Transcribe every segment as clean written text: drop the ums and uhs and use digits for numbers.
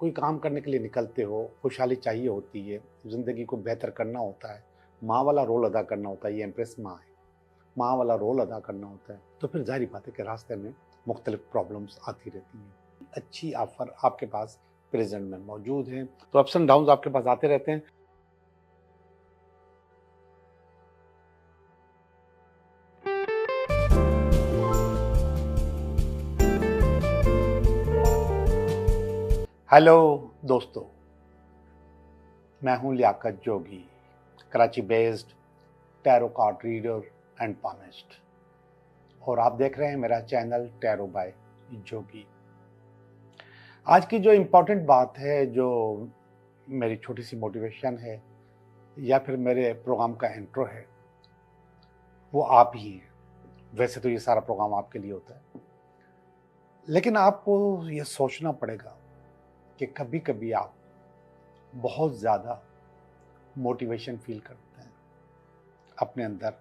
कोई काम करने के लिए निकलते हो, खुशहाली चाहिए होती है, ज़िंदगी को बेहतर करना होता है, माँ वाला रोल अदा करना होता है, ये एम्प्रेस माँ है, माँ वाला रोल अदा करना होता है, तो फिर ज़ाहिर बात है कि रास्ते में मुख्तलिफ प्रॉब्लम्स आती रहती हैं। अच्छी ऑफ़र आपके पास प्रेज़ेंट में मौजूद हैं, तो अप्स एंड डाउन्स आपके पास आते रहते हैं। हेलो दोस्तों, मैं हूँ Liaquat Jogi, Karachi based tarot card reader and palmist, और आप देख रहे हैं मेरा चैनल टैरो बाय जोगी। आज की जो इम्पोर्टेंट बात है, जो मेरी छोटी सी मोटिवेशन है या फिर मेरे प्रोग्राम का इंट्रो है, वो आप ही हैं। वैसे तो ये सारा प्रोग्राम आपके लिए होता है, लेकिन आपको ये सोचना पड़ेगा कि कभी कभी आप बहुत ज़्यादा मोटिवेशन फील करते हैं, अपने अंदर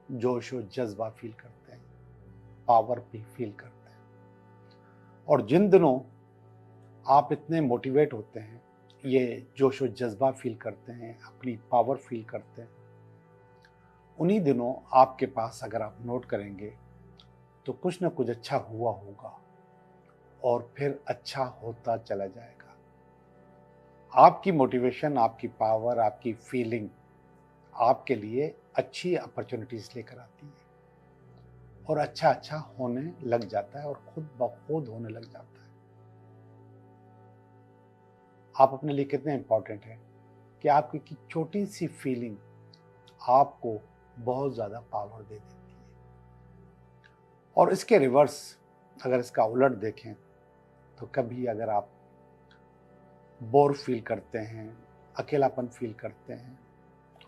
जोश और जज्बा फील करते हैं, पावर भी फील करते हैं, और जिन दिनों आप इतने मोटिवेट होते हैं, ये जोश और जज्बा फील करते हैं, अपनी पावर फील करते हैं, उन्हीं दिनों आपके पास अगर आप नोट करेंगे तो कुछ ना कुछ अच्छा हुआ होगा और फिर अच्छा होता चला जाएगा। आपकी मोटिवेशन, आपकी पावर, आपकी फीलिंग आपके लिए अच्छी अपॉर्चुनिटीज लेकर आती है और अच्छा अच्छा होने लग जाता है और खुद ब खुद होने लग जाता है। आप अपने लिए कितने इंपॉर्टेंट हैं कि आपकी की छोटी सी फीलिंग आपको बहुत ज़्यादा पावर दे देती है। और इसके रिवर्स अगर इसका उलट देखें तो कभी अगर आप बोर फील करते हैं, अकेलापन फील करते हैं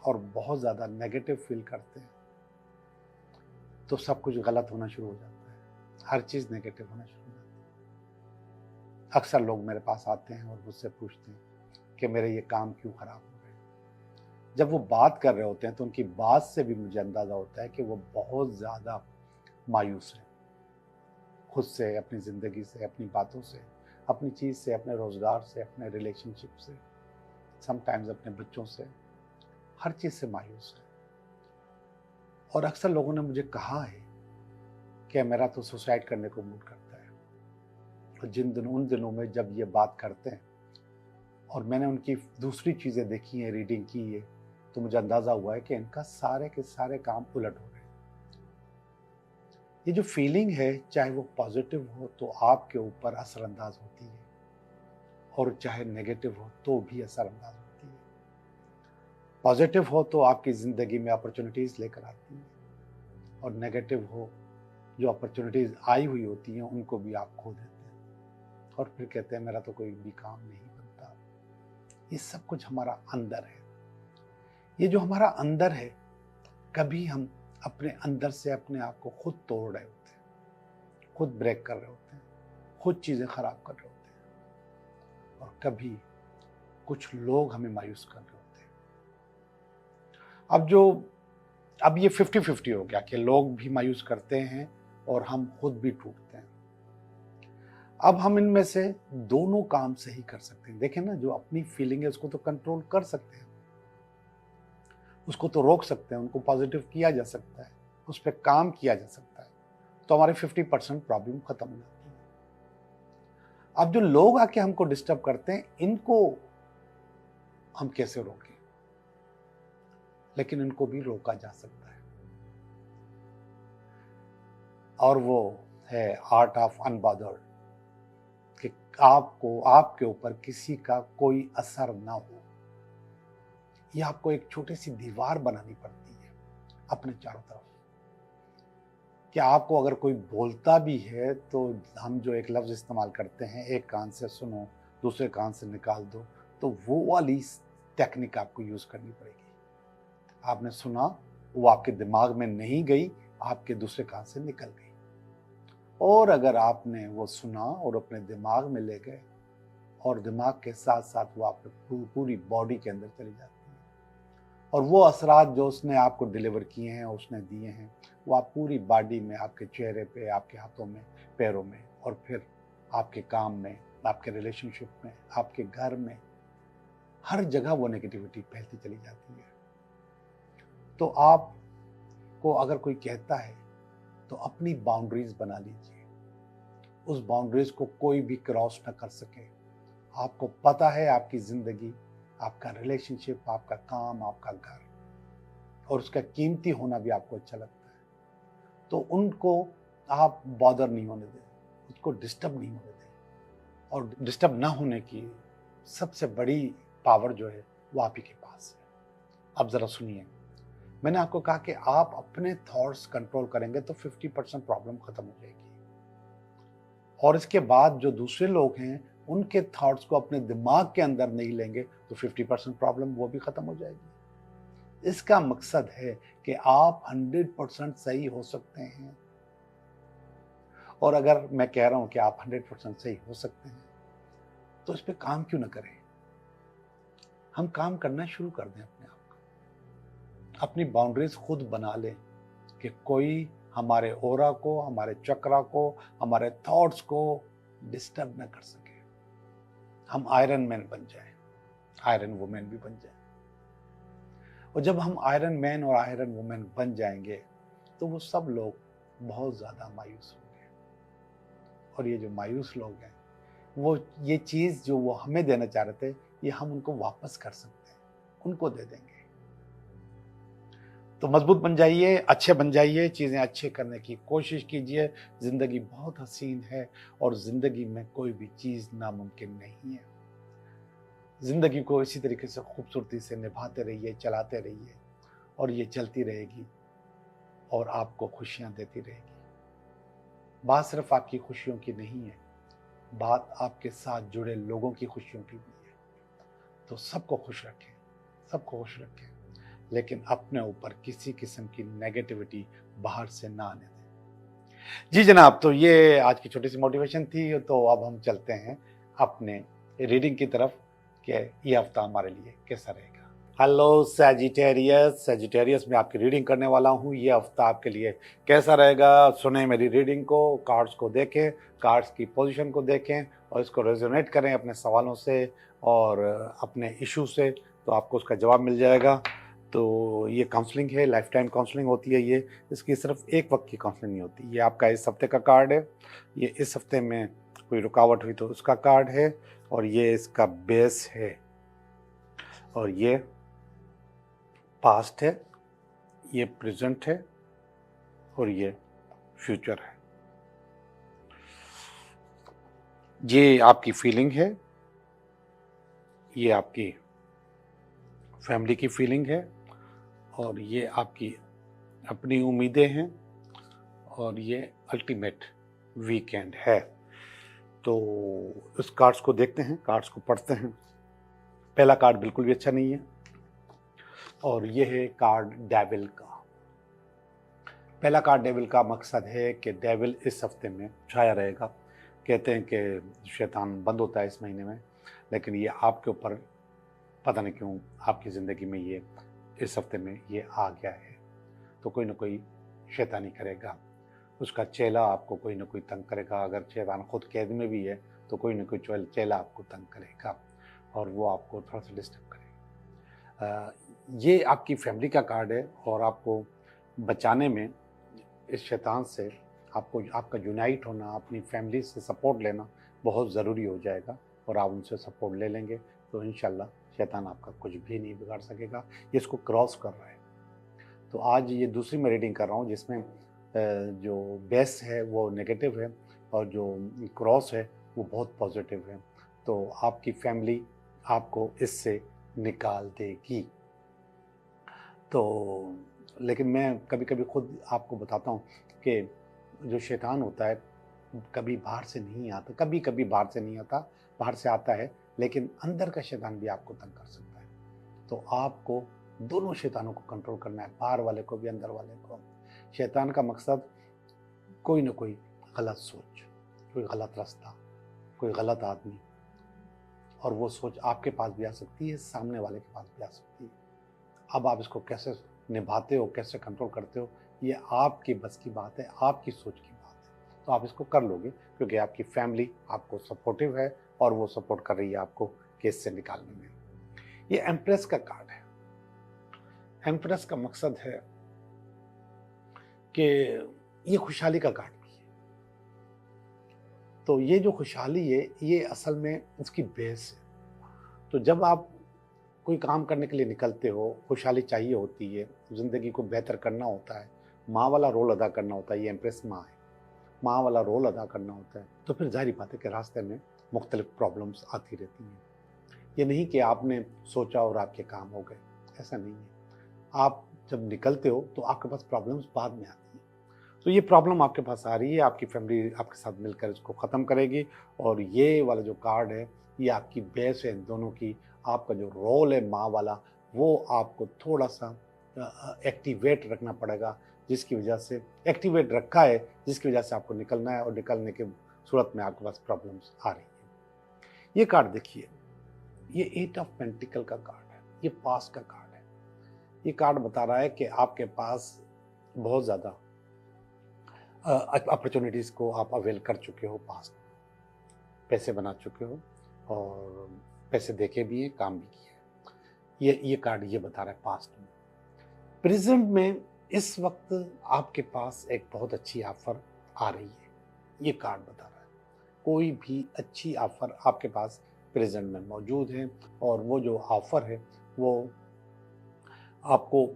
और बहुत ज़्यादा नेगेटिव फील करते हैं, तो सब कुछ गलत होना शुरू हो जाता है, हर चीज़ नेगेटिव होना शुरू हो जाती है। अक्सर लोग मेरे पास आते हैं और मुझसे पूछते हैं कि मेरे ये काम क्यों ख़राब हो रहे हैं। जब वो बात कर रहे होते हैं तो उनकी बात से भी मुझे अंदाज़ा होता है कि वो बहुत ज़्यादा मायूस हैं, खुद से, अपनी ज़िंदगी से, अपनी बातों से, अपनी चीज़ से, अपने रोज़गार से, अपने रिलेशनशिप से, समटाइम्स अपने बच्चों से, हर चीज़ से मायूस है। और अक्सर लोगों ने मुझे कहा है कि मेरा तो सुसाइड करने को मूड करता है। और उन दिनों में जब ये बात करते हैं और मैंने उनकी दूसरी चीज़ें देखी हैं, रीडिंग की है, तो मुझे अंदाज़ा हुआ है कि इनका सारे के सारे काम उलट हो रहे हैं। ये जो फीलिंग है, चाहे वो पॉजिटिव हो तो आपके ऊपर असरअंदाज होती है, और चाहे नेगेटिव हो तो भी असरअंदाज होती है। पॉजिटिव हो तो आपकी ज़िंदगी में अपॉर्चुनिटीज़ लेकर आती है, और नेगेटिव हो, जो अपॉर्चुनिटीज़ आई हुई होती हैं उनको भी आप खो देते हैं और फिर कहते हैं मेरा तो कोई भी काम नहीं बनता। ये सब कुछ हमारा अंदर है। ये जो हमारा अंदर है, कभी हम अपने अंदर से अपने आप को खुद तोड़ रहे होते हैं, खुद ब्रेक कर रहे होते हैं, खुद चीज़ें ख़राब कर रहे होते हैं, और कभी कुछ लोग हमें मायूस कर रहे होते हैं। अब ये 50-50 हो गया कि लोग भी मायूस करते हैं और हम खुद भी टूटते हैं। अब हम इनमें से दोनों काम सही कर सकते हैं। देखें ना, जो अपनी फीलिंग है उसको तो कंट्रोल कर सकते हैं, उसको तो रोक सकते हैं, उनको पॉजिटिव किया जा सकता है, उस पर काम किया जा सकता है, तो हमारी 50% प्रॉब्लम खत्म हो जाती है। अब जो लोग आके हमको डिस्टर्ब करते हैं, इनको हम कैसे रोकें? लेकिन इनको भी रोका जा सकता है, और वो है आर्ट ऑफ अनबॉदर्ड, कि आपको आपके ऊपर किसी का कोई असर ना हो। ये आपको एक छोटी सी दीवार बनानी पड़ती है अपने चारों तरफ, कि आपको अगर कोई बोलता भी है तो हम जो एक लफ्ज़ इस्तेमाल करते हैं, एक कान से सुनो, दूसरे कान से निकाल दो, तो वो वाली टेक्निक आपको यूज़ करनी पड़ेगी। आपने सुना, वो आपके दिमाग में नहीं गई, आपके दूसरे कान से निकल गई। और अगर आपने वो सुना और अपने दिमाग में ले गए, और दिमाग के साथ साथ वो आपके पूरी बॉडी के अंदर चली जाती है, और वो असरात जो उसने आपको डिलीवर किए हैं, उसने दिए हैं, वो आप पूरी बॉडी में, आपके चेहरे पे, आपके हाथों में, पैरों में, और फिर आपके काम में, आपके रिलेशनशिप में, आपके घर में, हर जगह वो नेगेटिविटी फैलती चली जाती है। तो आपको अगर कोई कहता है तो अपनी बाउंड्रीज बना लीजिए, उस बाउंड्रीज को कोई भी क्रॉस ना कर सके। आपको पता है आपकी जिंदगी, आपका रिलेशनशिप, आपका काम, आपका घर और उसका कीमती होना भी आपको अच्छा लगता है, तो उनको आप बॉदर नहीं होने दें, उसको डिस्टर्ब नहीं होने दें। और डिस्टर्ब ना होने की सबसे बड़ी पावर जो है वो आप ही के पास है। अब जरा सुनिए, मैंने आपको कहा कि आप अपने थॉट्स कंट्रोल करेंगे तो 50% प्रॉब्लम खत्म हो जाएगी, और इसके बाद जो दूसरे लोग हैं उनके थॉट्स को अपने दिमाग के अंदर नहीं लेंगे तो 50% प्रॉब्लम वो भी खत्म हो जाएगी। इसका मकसद है कि आप 100% सही हो सकते हैं, और अगर मैं कह रहा हूं कि आप 100% सही हो सकते हैं तो इस पे काम क्यों ना करें। हम काम करना शुरू कर दें अपने आप को, अपनी बाउंड्रीज खुद बना लें कि कोई हमारे ओरा को, हमारे चक्रा को, हमारे थॉट्स को डिस्टर्ब ना कर सके। हम आयरन मैन बन जाएं, आयरन वुमेन भी बन जाएं। और जब हम आयरन मैन और आयरन वुमेन बन जाएंगे तो वो सब लोग बहुत ज्यादा मायूस होंगे, और ये जो मायूस लोग हैं वो ये चीज जो वो हमें देना चाह रहे थे ये हम उनको वापस कर सकते हैं, उनको दे देंगे। तो मजबूत बन जाइए, अच्छे बन जाइए, चीज़ें अच्छे करने की कोशिश कीजिए। ज़िंदगी बहुत हसीन है और ज़िंदगी में कोई भी चीज़ नामुमकिन नहीं है। ज़िंदगी को इसी तरीके से खूबसूरती से निभाते रहिए, चलाते रहिए, और ये चलती रहेगी और आपको खुशियाँ देती रहेगी। बात सिर्फ आपकी खुशियों की नहीं है, बात आपके साथ जुड़े लोगों की खुशियों की भी है। तो सबको खुश रखें, सबको खुश रखें, लेकिन अपने ऊपर किसी किस्म की नेगेटिविटी बाहर से ना आने दें। जी जनाब, तो ये आज की छोटी सी मोटिवेशन थी। तो अब हम चलते हैं अपने रीडिंग की तरफ कि ये हफ्ता हमारे लिए कैसा रहेगा। हेलो सैजिटेरियस, सैजिटेरियस में आपकी रीडिंग करने वाला हूँ। ये हफ्ता आपके लिए कैसा रहेगा, सुने मेरी रीडिंग को, कार्ड्स को देखें, कार्ड्स की पोजीशन को देखें और इसको रेजोनेट करें अपने सवालों से और अपने इशू से, तो आपको उसका जवाब मिल जाएगा। तो ये काउंसलिंग है, लाइफ टाइम काउंसलिंग होती है ये, इसकी सिर्फ एक वक्त की काउंसलिंग नहीं होती। ये आपका इस हफ्ते का कार्ड है, ये इस हफ्ते में कोई रुकावट हुई तो उसका कार्ड है, और ये इसका बेस है, और ये पास्ट है, ये प्रेजेंट है, और ये फ्यूचर है। ये आपकी फीलिंग है, ये आपकी फैमिली की फीलिंग है, और ये आपकी अपनी उम्मीदें हैं, और ये अल्टीमेट वीकेंड है। तो इस कार्ड्स को देखते हैं, कार्ड्स को पढ़ते हैं। पहला कार्ड बिल्कुल भी अच्छा नहीं है, और ये है कार्ड डेविल का। पहला कार्ड डेविल का मकसद है कि डेविल इस हफ्ते में छाया रहेगा। कहते हैं कि शैतान बंद होता है इस महीने में, लेकिन ये आपके ऊपर पता नहीं क्यों आपकी ज़िंदगी में ये इस हफ्ते में ये आ गया है। तो कोई ना कोई शैतानी करेगा, उसका चेला आपको कोई ना कोई तंग करेगा। अगर शैतान खुद कैद में भी है तो कोई ना कोई चेला आपको तंग करेगा और वो आपको थोड़ा सा डिस्टर्ब करेगा। ये आपकी फैमिली का कार्ड है, और आपको बचाने में इस शैतान से आपको आपका यूनाइट होना, अपनी फैमिली से सपोर्ट लेना बहुत ज़रूरी हो जाएगा, और आप उनसे सपोर्ट ले लेंगे तो इंशाल्लाह शैतान आपका कुछ भी नहीं बिगाड़ सकेगा। ये इसको क्रॉस कर रहा है। तो आज ये दूसरी मैं रीडिंग कर रहा हूँ जिसमें जो बेस है वो नेगेटिव है और जो क्रॉस है वो बहुत पॉजिटिव है। तो आपकी फैमिली आपको इससे निकाल देगी। तो लेकिन मैं कभी कभी खुद आपको बताता हूँ कि जो शैतान होता है कभी बाहर से नहीं आता, कभी कभी बाहर से नहीं आता, बाहर से आता है, लेकिन अंदर का शैतान भी आपको तंग कर सकता है। तो आपको दोनों शैतानों को कंट्रोल करना है, बाहर वाले को भी, अंदर वाले को। शैतान का मकसद कोई ना कोई गलत सोच, कोई गलत रास्ता, कोई गलत आदमी, और वो सोच आपके पास भी आ सकती है, सामने वाले के पास भी आ सकती है। अब आप इसको कैसे निभाते हो, कैसे कंट्रोल करते हो, ये आपकी बस की बात है, आपकी सोच की बात है। तो आप इसको कर लोगे क्योंकि आपकी फैमिली आपको सपोर्टिव है और वो सपोर्ट कर रही है आपको केस से निकालने में। ये एम्प्रेस का कार्ड है। एम्प्रेस का मकसद है कि ये खुशहाली का कार्ड भी है। तो ये जो खुशहाली है ये असल में इसकी बेस है। तो जब आप कोई काम करने के लिए निकलते हो, खुशहाली चाहिए होती है, ज़िंदगी को बेहतर करना होता है, माँ वाला रोल अदा करना होता है, ये एम्प्रेस माँ है, माँ वाला रोल अदा करना होता है, तो फिर ज़ाहिर बात है कि रास्ते में मुख्तलिफ प्रॉब्लम्स आती रहती हैं। ये नहीं कि आपने सोचा और आपके काम हो गए, ऐसा नहीं है। आप जब निकलते हो तो आपके पास प्रॉब्लम्स बाद में आती हैं। तो ये प्रॉब्लम आपके पास आ रही है, आपकी फैमिली आपके साथ मिलकर इसको ख़त्म करेगी, और ये वाला जो कार्ड है ये आपकी बेस है इन दोनों की। आपका जो रोल है माँ वाला, वो आपको थोड़ा सा एक्टिवेट रखना पड़ेगा, जिसकी वजह से एक्टिवेट रखा है, जिसकी वजह से आपको निकलना है, और निकलने के सूरत में आपके पास प्रॉब्लम्स आ रही है। ये कार्ड देखिए, ये 8 ऑफ पेंटिकल का कार्ड है, ये पास्ट का कार्ड है। ये कार्ड बता रहा है कि आपके पास बहुत ज़्यादा अपॉर्चुनिटीज़ को आप अवेल कर चुके हो, पास्ट पैसे बना चुके हो और पैसे देखे भी हैं, काम भी किया है। ये कार्ड ये बता रहा है पास्ट में। प्रेजेंट में इस वक्त आपके पास एक बहुत अच्छी ऑफर आ रही है, ये कार्ड बता रहा है। कोई भी अच्छी ऑफर आपके पास प्रेजेंट में मौजूद है, और वो जो ऑफर है वो आपको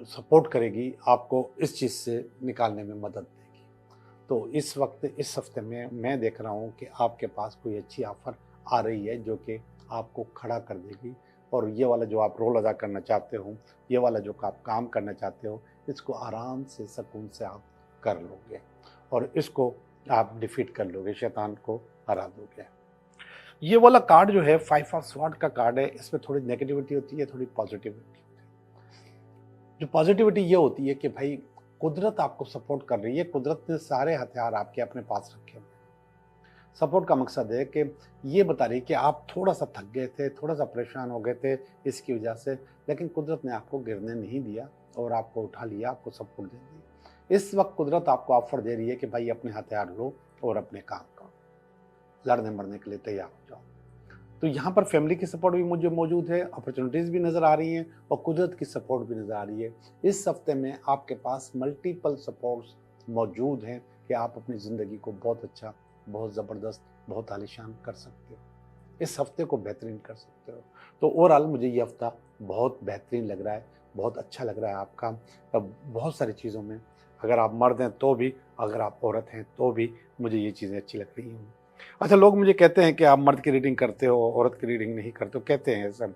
सपोर्ट करेगी, आपको इस चीज़ से निकालने में मदद देगी। तो इस वक्त इस हफ्ते में मैं देख रहा हूँ कि आपके पास कोई अच्छी ऑफर आ रही है जो कि आपको खड़ा कर देगी, और ये वाला जो आप रोल अदा करना चाहते हो, ये वाला जो आप काम करना चाहते हो, इसको आराम से सुकून से आप कर लोगे, और इसको आप डिफीट कर लोगे, शैतान को हरा दोगे। ये वाला कार्ड जो है 5 ऑफ स्वॉर्ड का कार्ड है। इसमें थोड़ी नेगेटिविटी होती है, थोड़ी पॉजिटिविटी होती है। जो पॉजिटिविटी ये होती है कि भाई कुदरत आपको सपोर्ट कर रही है, कुदरत ने सारे हथियार आपके अपने पास रखे हुए हैं। सपोर्ट का मकसद है कि ये बता रही है कि आप थोड़ा सा थक गए थे, थोड़ा सा परेशान हो गए थे इसकी वजह से, लेकिन कुदरत ने आपको गिरने नहीं दिया और आपको उठा लिया, आपको सपोर्ट दे दी। इस वक्त कुदरत आपको ऑफर दे रही है कि भाई अपने हथियार लो और अपने काम करो, लड़ने मरने के लिए तैयार हो जाओ। तो यहाँ पर फैमिली की सपोर्ट भी मुझे मौजूद है, अपॉर्चुनिटीज़ भी नज़र आ रही हैं, और कुदरत की सपोर्ट भी नज़र आ रही है। इस हफ्ते में आपके पास मल्टीपल सपोर्ट्स मौजूद हैं कि आप अपनी ज़िंदगी को बहुत अच्छा, बहुत ज़बरदस्त, बहुत आलीशान कर सकते हो, इस हफ्ते को बेहतरीन कर सकते हो। तो ओवरऑल मुझे ये हफ्ता बहुत बेहतरीन लग रहा है, बहुत अच्छा लग रहा है आपका। बहुत सारी चीज़ों में, अगर आप मर्द हैं तो भी, अगर आप औरत हैं तो भी, मुझे ये चीज़ें अच्छी लग रही हैं। अच्छा, लोग मुझे कहते हैं कि आप मर्द की रीडिंग करते हो, औरत की रीडिंग नहीं करते हो, कहते हैं सब।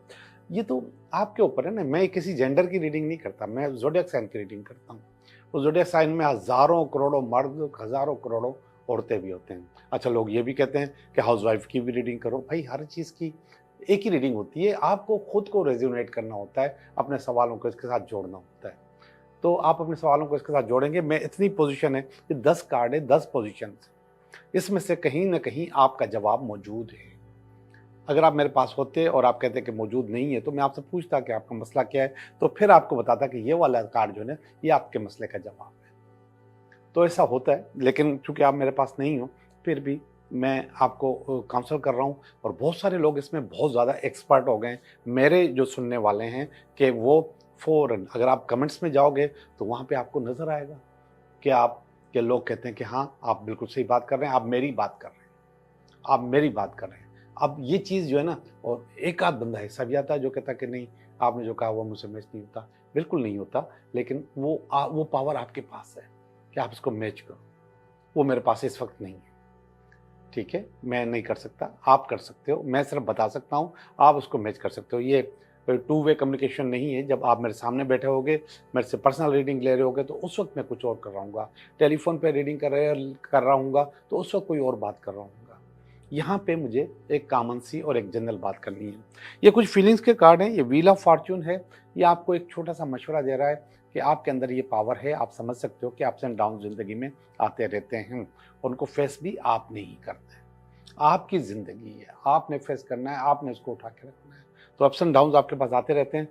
ये तो आपके ऊपर है ना, मैं किसी जेंडर की रीडिंग नहीं करता, मैं ज़ोडिएक साइन की रीडिंग करता हूँ। उस ज़ोडिएक साइन में हज़ारों करोड़ों मर्द, हज़ारों करोड़ों औरतें भी होते हैं। अच्छा, लोग ये भी कहते हैं कि हाउसवाइफ की भी रीडिंग करो। भाई हर चीज़ की एक ही रीडिंग होती है, आपको खुद को रेजोनेट करना होता है, अपने सवालों को इसके साथ जोड़ना होता है। तो आप अपने सवालों को इसके साथ जोड़ेंगे। मैं इतनी पोजीशन है कि 10 कार्ड है, 10 पोजीशन, इसमें से कहीं ना कहीं आपका जवाब मौजूद है। अगर आप मेरे पास होते और आप कहते कि मौजूद नहीं है, तो मैं आपसे पूछता कि आपका मसला क्या है, तो फिर आपको बताता कि ये वाला कार्ड जो है ये आपके मसले का जवाब है। तो ऐसा होता है, लेकिन चूंकि आप मेरे पास नहीं हो, फिर भी मैं आपको काउंसल कर रहा हूँ, और बहुत सारे लोग इसमें बहुत ज़्यादा एक्सपर्ट हो गए हैं मेरे जो सुनने वाले हैं, कि वो फ़ौरन, अगर आप कमेंट्स में जाओगे तो वहाँ पे आपको नज़र आएगा कि आप के लोग कहते हैं कि हाँ, आप बिल्कुल सही बात कर रहे हैं, आप मेरी बात कर रहे हैं, आप मेरी बात कर रहे हैं। अब ये चीज़ जो है ना, और एक आध बंदा ऐसा भी आता है जो कहता है कि नहीं, आपने जो कहा वो मुझसे मैच नहीं होता। बिल्कुल नहीं होता, लेकिन वो पावर आपके पास है कि आप इसको मैच करो। वो मेरे पास इस वक्त नहीं है, ठीक है, मैं नहीं कर सकता, आप कर सकते हो, मैं सिर्फ बता सकता हूँ, आप उसको मैच कर सकते हो। ये 2 वे कम्युनिकेशन नहीं है। जब आप मेरे सामने बैठे होगे, मेरे से पर्सनल रीडिंग ले रहे होगे, तो उस वक्त मैं कुछ और कर रहा हूँगा। टेलीफोन पे रीडिंग कर रहा हूँगा, तो उस वक्त कोई और बात कर रहा हूँगा। यहाँ पे मुझे एक कॉमन सी और एक जनरल बात करनी है। ये कुछ फीलिंग्स के कार्ड हैं। ये व्हील ऑफ फॉर्च्यून है। ये आपको एक छोटा सा मशवरा दे रहा है कि आपके अंदर ये पावर है, आप समझ सकते हो कि अप्स एंड डाउन ज़िंदगी में आते रहते हैं, उनको फेस भी आपने ही करना है। आपकी ज़िंदगी है, आपने फेस करना है, आपने उसको उठा के रखना है। तो अप्स एंड डाउन्स आपके पास आते रहते हैं।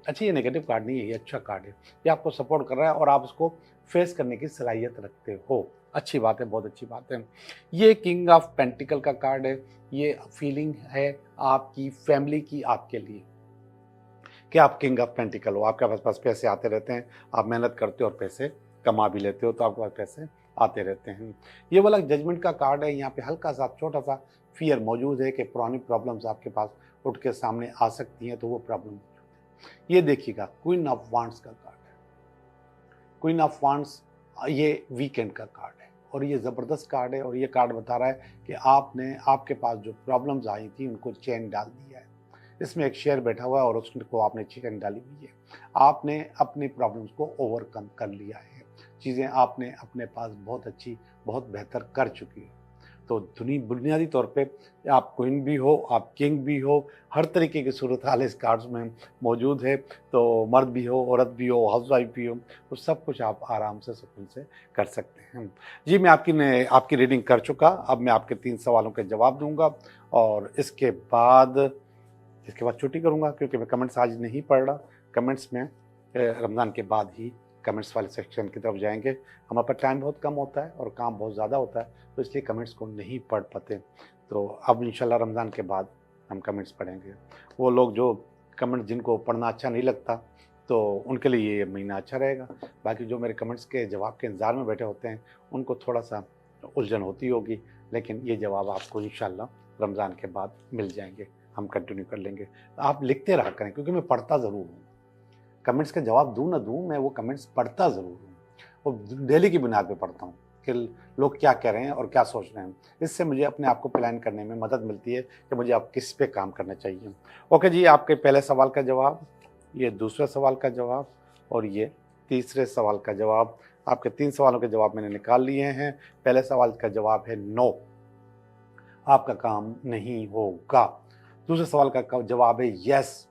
अच्छा, ये नेगेटिव कार्ड नहीं है, ये अच्छा कार्ड है। ये आपको सपोर्ट कर रहा है और आप उसको फेस करने की सलाहियत रखते हो। अच्छी बात है, बहुत अच्छी बात है। ये किंग ऑफ पेंटिकल का कार्ड है। ये फीलिंग है आपकी फैमिली की आपके लिए कि आप किंग ऑफ पेंटिकल हो, आपके पास पैसे आते रहते हैं, आप मेहनत करते हो और पैसे कमा भी लेते हो, तो आपके पास पैसे आते रहते हैं। ये वाला जजमेंट का कार्ड है। यहाँ पे हल्का सा छोटा सा फियर मौजूद है कि पुरानी प्रॉब्लम्स आपके पास उठ के सामने आ सकती हैं, तो वो प्रॉब्लम ये देखिएगा। क्वीन ऑफ वांड्स का कार्ड है। क्वीन ऑफ वांड्स ये वीकेंड का कार्ड है और ये ज़बरदस्त कार्ड है। और ये कार्ड बता रहा है कि आपके पास जो प्रॉब्लम्स आई थी उनको चैन डाल दिया है। इसमें एक शेर बैठा हुआ है और उसको आपने चिकन डाली हुई है। आपने अपनी प्रॉब्लम्स को ओवरकम कर लिया है। चीज़ें आपने अपने पास बहुत अच्छी, बहुत बेहतर कर चुकी हो। तो बुनियादी तौर पे आप क्वीन भी हो, आप किंग भी हो, हर तरीके की सूरत हाल इस कार्ड्स में मौजूद है। तो मर्द भी हो, औरत भी हो, हाउसवाइफ भी हो, तो सब कुछ आप आराम से सुकून से कर सकते हैं। जी, मैं आपकी रीडिंग कर चुका। अब मैं आपके 3 सवालों के जवाब दूंगा और इसके बाद छुट्टी करूंगा, क्योंकि मैं कमेंट्स आज नहीं पढ़ रहा। कमेंट्स में रमज़ान के बाद ही कमेंट्स वाले सेक्शन की तरफ जाएंगे। हमारे पास टाइम बहुत कम होता है और काम बहुत ज़्यादा होता है, तो इसलिए कमेंट्स को नहीं पढ़ पाते। तो अब इंशाल्लाह रमज़ान के बाद हम कमेंट्स पढ़ेंगे। वो लोग जो कमेंट जिनको पढ़ना अच्छा नहीं लगता, तो उनके लिए ये महीना अच्छा रहेगा। बाकी जो मेरे कमेंट्स के जवाब के इंतज़ार में बैठे होते हैं, उनको थोड़ा सा उलझन होती होगी, लेकिन ये जवाब आपको इंशाल्लाह रमज़ान के बाद मिल जाएंगे। हम कंटिन्यू कर लेंगे। आप लिखते रहा करें, क्योंकि मैं पढ़ता ज़रूर हूँ। कमेंट्स के जवाब दूँ ना दूँ, मैं वो कमेंट्स पढ़ता ज़रूर हूँ और डेली की बुनियाद पे पढ़ता हूँ कि लोग क्या कह रहे हैं और क्या सोच रहे हैं। इससे मुझे अपने आप को प्लान करने में मदद मिलती है कि मुझे अब किस पे काम करना चाहिए। ओके जी, आपके पहले सवाल का जवाब, ये दूसरे सवाल का जवाब और ये तीसरे सवाल का जवाब। आपके 3 सवालों के जवाब मैंने निकाल लिए हैं। पहले सवाल का जवाब है नो, आपका काम नहीं होगा। दूसरे सवाल का जवाब है यस,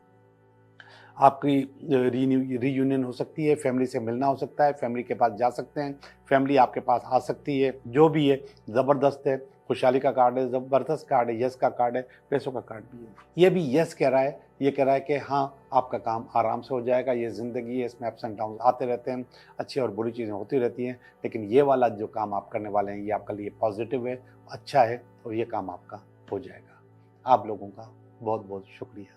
आपकी रीयूनियन हो सकती है, फैमिली से मिलना हो सकता है, फैमिली के पास जा सकते हैं, फैमिली आपके पास आ सकती है। जो भी है ज़बरदस्त है। खुशहाली का कार्ड है, ज़बरदस्त कार्ड है, यस का कार्ड है, पैसों का कार्ड भी है। ये भी यस कह रहा है। ये कह रहा है कि हाँ, आपका काम आराम से हो जाएगा। ये ज़िंदगी है, इसमें अप्स एंड डाउन आते रहते हैं, अच्छी और बुरी चीज़ें होती रहती हैं, लेकिन ये वाला जो काम आप करने वाले हैं, ये आपके लिए पॉजिटिव है, अच्छा है और ये काम आपका हो जाएगा। आप लोगों का बहुत बहुत शुक्रिया।